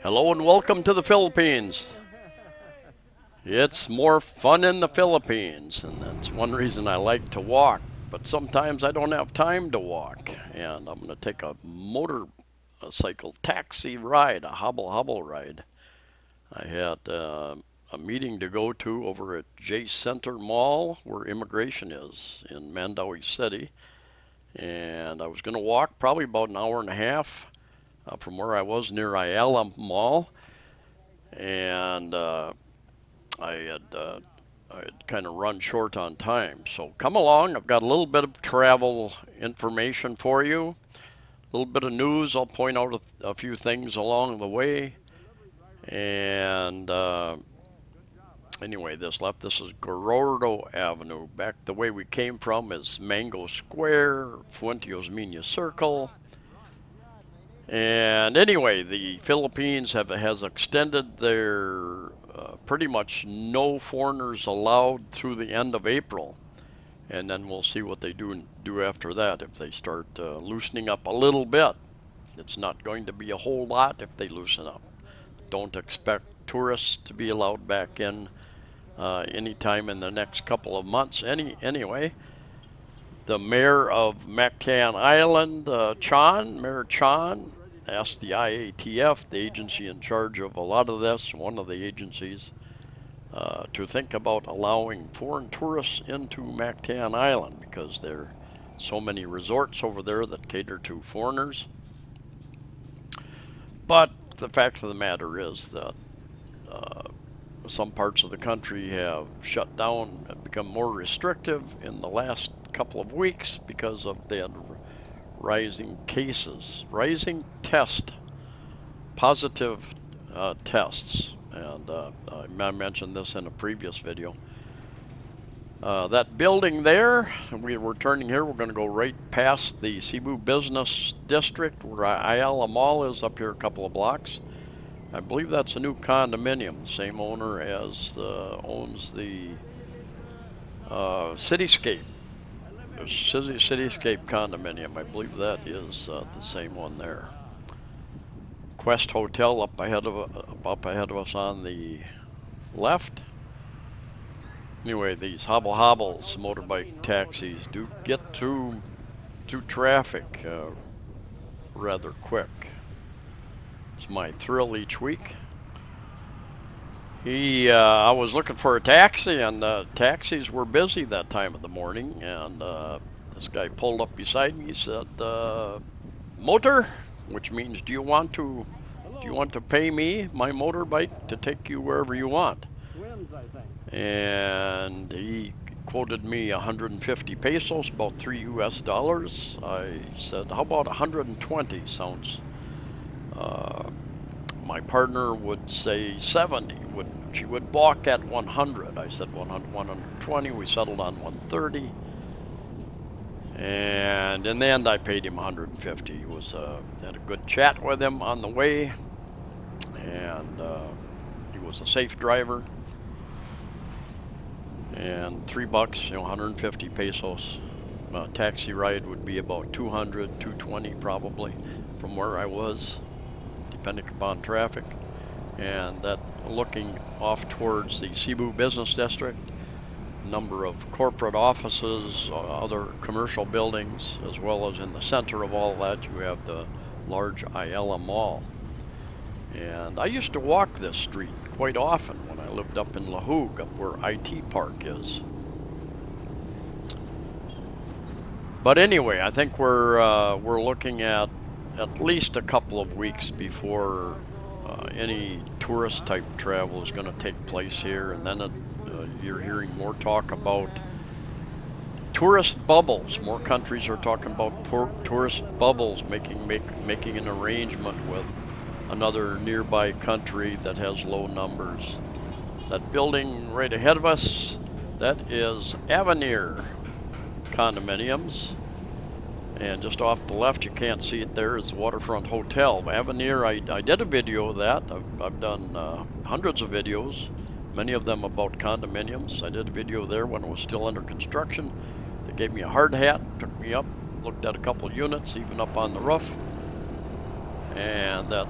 Hello and welcome to the Philippines. It's more fun in the Philippines, and that's one reason I like to walk. But sometimes I don't have time to walk, and I'm going to take a motorcycle taxi ride, a hobble hobble ride. I had a meeting to go to over at J Center Mall, where Immigration is in Mandaue City, and I was going to walk probably about an hour and a half from where I was near Ayala Mall, and I had I had kind of run short on time. So come along. I've got a little bit of travel information for you, a little bit of news. I'll point out a few things along the way. And anyway, this left. This is Gorordo Avenue. Back the way we came from is Mango Square, Fuentios Mina Circle. And anyway, the Philippines has extended their pretty much no foreigners allowed through the end of April, and then we'll see what they do after that. If they start loosening up a little bit, it's not going to be a whole lot if they loosen up. Don't expect tourists to be allowed back in anytime in the next couple of months. Anyway, the mayor of Mactan Island, Mayor Chan, asked the IATF, the agency in charge of a lot of this, one of the agencies, to think about allowing foreign tourists into Mactan Island because there are so many resorts over there that cater to foreigners. But the fact of the matter is that uh, some parts of the country have shut down and become more restrictive in the last couple of weeks because of the rising cases, rising positive tests. And I mentioned this in a previous video. That building there, we're turning here, we're going to go right past the Cebu Business District where Ayala Mall is, up here a couple of blocks. I believe that's a new condominium, same owner as owns the Cityscape. Cityscape condominium. I believe that is the same one there. Quest Hotel up ahead of us on the left. Anyway, these hobble hobbles, motorbike taxis, do get through traffic rather quick. It's my thrill each week. I was looking for a taxi, and taxis were busy that time of the morning. And this guy pulled up beside me. He said, "Motor," which means, do you want to pay me my motorbike to take you wherever you want? And he quoted me 150 pesos, about $3 US. I said, "How about 120? Sounds." My partner would say 70. She would balk at 100. I said 120. We settled on 130. And in the end, I paid him 150. He had a good chat with him on the way, and he was a safe driver. And $3, 150 pesos. Taxi ride would be about 200, 220 probably from where I was, depending upon traffic. And that looking off towards the Cebu Business District, number of corporate offices, other commercial buildings, as well as in the center of all that you have the large Ayala Mall. And I used to walk this street quite often when I lived up in Lahug, up where IT Park is. But anyway, I think we're looking at least a couple of weeks before any tourist type travel is going to take place here, and then you're hearing more talk about tourist bubbles. More countries are talking about tourist bubbles, making an arrangement with another nearby country that has low numbers. That building right ahead of us, that is Avenir condominiums. And just off the left, you can't see it there, is the Waterfront Hotel. Avenir, I did a video of that. I've done hundreds of videos, many of them about condominiums. I did a video there when it was still under construction. They gave me a hard hat, took me up, looked at a couple units, even up on the roof. And that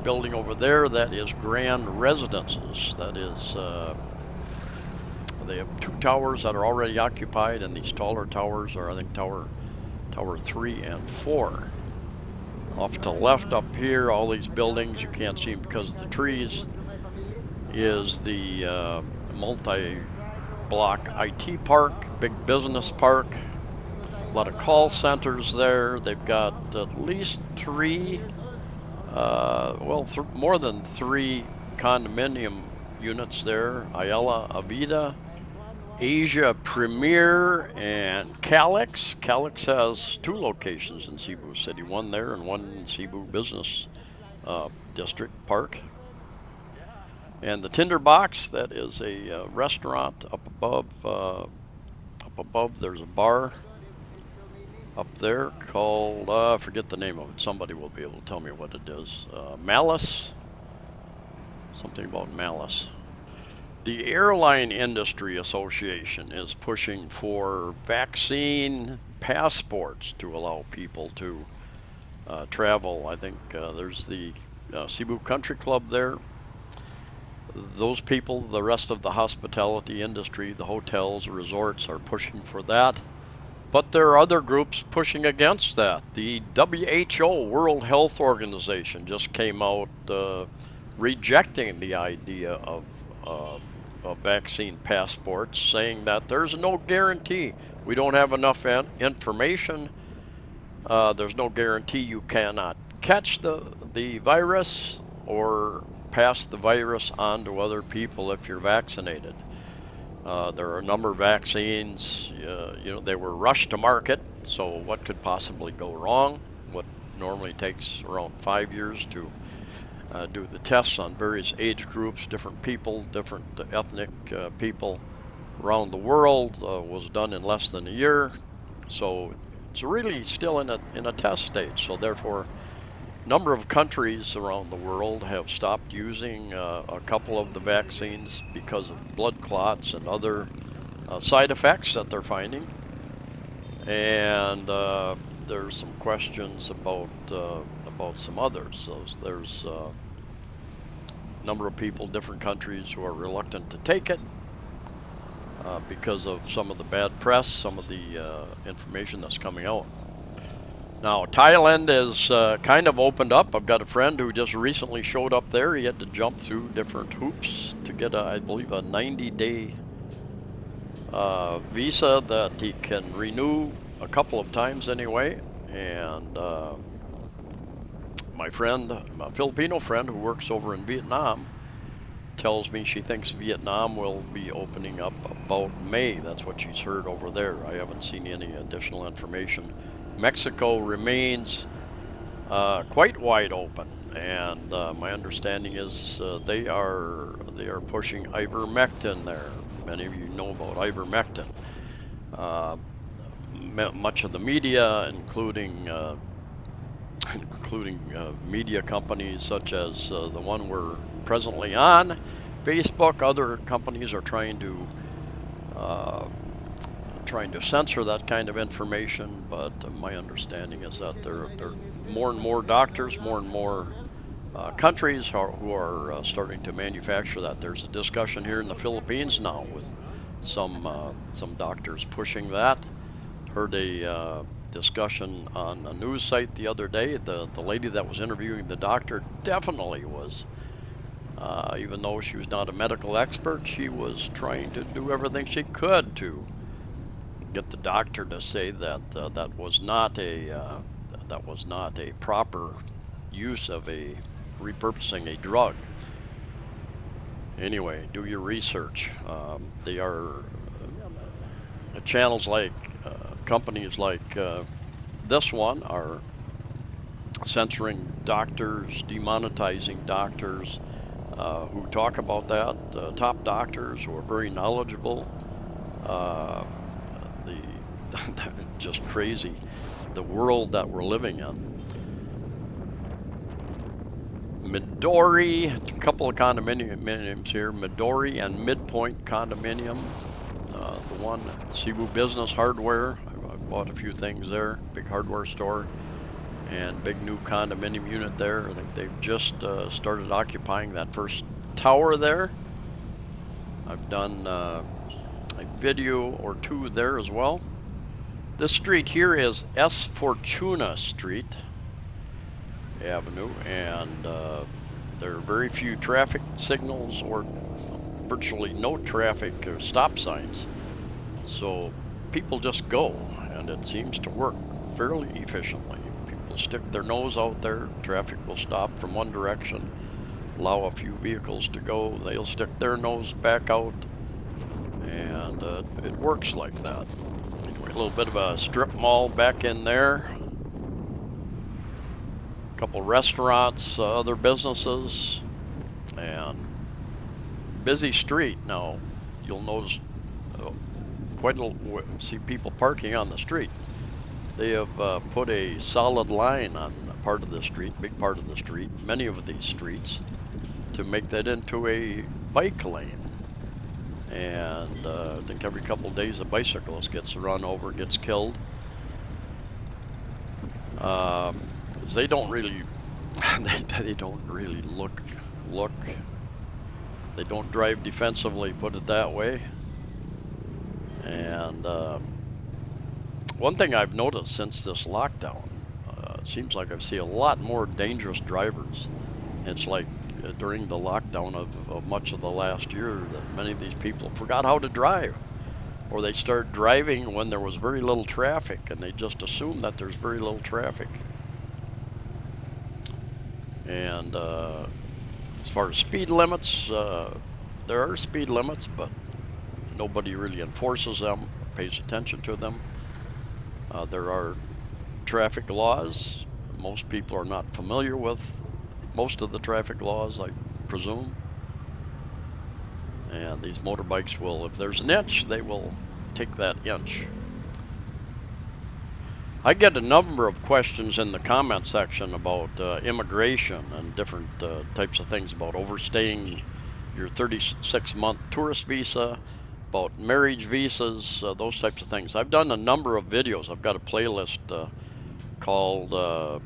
building over there, that is Grand Residences. That is, they have 2 towers that are already occupied, and these taller towers are, I think, Tower 3 and 4. Off to the left up here, all these buildings, you can't see them because of the trees, is the multi-block IT park, big business park. A lot of call centers there. They've got at least 3, more than 3 condominium units there. Ayala, Avida, Asia Premier, and Calix. Calix has 2 locations in Cebu City, one there and one in Cebu Business District Park. And the Tinderbox, that is a restaurant up above. There's a bar up there called, I forget the name of it. Somebody will be able to tell me what it is. Malice? Something about Malice. The Airline Industry Association is pushing for vaccine passports to allow people to travel. I think there's the Cebu Country Club there. Those people, the rest of the hospitality industry, the hotels, resorts are pushing for that. But there are other groups pushing against that. The WHO, World Health Organization, just came out rejecting the idea of vaccine passports, saying that there's no guarantee. We don't have enough information. There's no guarantee you cannot catch the virus or pass the virus on to other people if you're vaccinated. There are a number of vaccines, they were rushed to market, so what could possibly go wrong? What normally takes around 5 years to do the tests on various age groups, different people, different ethnic people around the world, was done in less than a year. So it's really still in a test stage. So therefore, a number of countries around the world have stopped using a couple of the vaccines because of blood clots and other side effects that they're finding. And there's some questions about some others. So there's a number of people, different countries, who are reluctant to take it because of some of the bad press, some of the information that's coming out. Now, Thailand is kind of opened up. I've got a friend who just recently showed up there. He had to jump through different hoops to get, I believe, a 90-day visa that he can renew a couple of times anyway. And my friend, my Filipino friend who works over in Vietnam, tells me she thinks Vietnam will be opening up about May. That's what she's heard over there. I haven't seen any additional information. Mexico remains quite wide open, and my understanding is they are pushing ivermectin there. Many of you know about ivermectin. Much of the media, including media companies such as the one we're presently on, Facebook, other companies are trying to censor that kind of information, but my understanding is that there are more and more doctors, more and more countries who are starting to manufacture that. There's a discussion here in the Philippines now with some doctors pushing that. Heard a discussion on a news site the other day. The lady that was interviewing the doctor definitely was, even though she was not a medical expert, she was trying to do everything she could to get the doctor to say that that was not a proper use of repurposing a drug. Anyway, do your research. They are channels like companies like this one are censoring doctors, demonetizing doctors who talk about that. Top doctors who are very knowledgeable. Just crazy, the world that we're living in. Midori, a couple of condominiums here, Midori and Midpoint condominium. The one, Cebu Business Hardware, I bought a few things there, big hardware store. and big new condominium unit there. I think they've just started occupying that first tower there. I've done a video or two there as well. This street here is S. Fortuna Street Avenue, and there are very few traffic signals or virtually no traffic or stop signs. So people just go, and it seems to work fairly efficiently. People stick their nose out there, traffic will stop from one direction, allow a few vehicles to go, they'll stick their nose back out, and it works like that. Anyway, a little bit of a strip mall back in there. A couple restaurants, other businesses, and busy street. Now, you'll notice quite a see people parking on the street. They have put a solid line on a part of the street, big part of the street, many of these streets, to make that into a bike lane. And I think every couple of days a bicyclist gets run over, gets killed. They don't really, they don't really look. They don't drive defensively, put it that way. And one thing I've noticed since this lockdown, it seems like I see a lot more dangerous drivers. It's like during the lockdown of much of the last year that many of these people forgot how to drive, or they start driving when there was very little traffic, and they just assume that there's very little traffic. And as far as speed limits, there are speed limits, but nobody really enforces them or pays attention to them. There are traffic laws. Most people are not familiar with most of the traffic laws, I presume. And these motorbikes will, if there's an inch, they will take that inch. I get a number of questions in the comment section about immigration and different types of things, about overstaying your 36-month tourist visa, about marriage visas, those types of things. I've done a number of videos. I've got a playlist called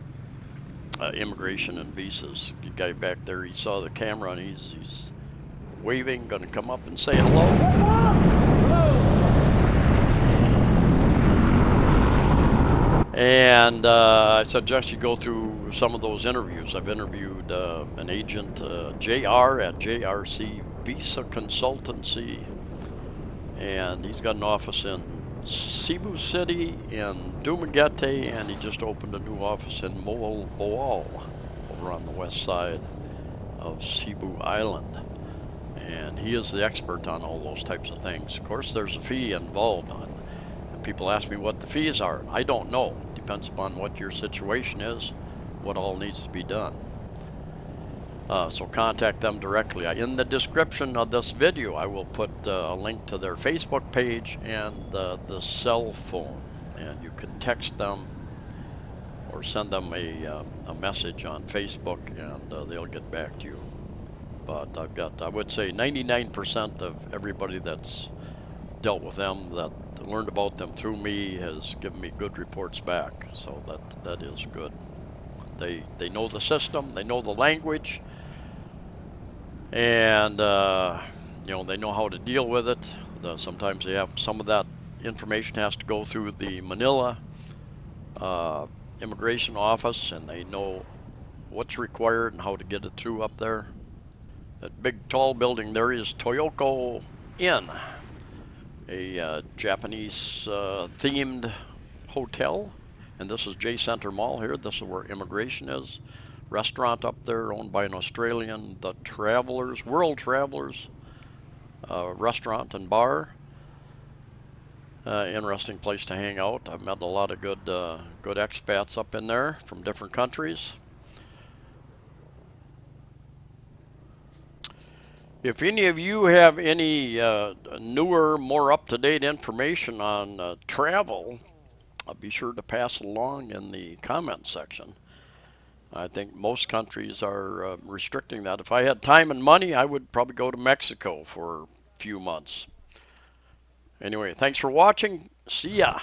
Immigration and Visas. The guy back there, he saw the camera and he's waving, going to come up and say hello. And I suggest you go through some of those interviews. I've interviewed an agent, JR at JRC Visa Consultancy, and he's got an office in Cebu City, in Dumaguete, and he just opened a new office in Boal over on the west side of Cebu Island. And he is the expert on all those types of things. Of course, there's a fee involved on. And people ask me what the fees are. I don't know. Depends upon what your situation is, what all needs to be done. So contact them directly. In the description of this video, I will put a link to their Facebook page and the cell phone, and you can text them or send them a message on Facebook, and they'll get back to you. But I've got, I would say, 99% of everybody that's dealt with them, that learned about them through me, has given me good reports back. So that is good. They know the system, they know the language, and they know how to deal with it. Sometimes they have some of that information has to go through the Manila immigration office, and they know what's required and how to get it through up there. That big tall building there is Toyoko Inn, a Japanese themed hotel, and this is J Center Mall here. This is where Immigration is. Restaurant up there owned by an Australian, the Travelers, World Travelers restaurant and bar. Interesting place to hang out. I've met a lot of good expats up in there from different countries. If any of you have any newer, more up-to-date information on travel, be sure to pass it along in the comment section. I think most countries are restricting that. If I had time and money, I would probably go to Mexico for a few months. Anyway, thanks for watching. See ya.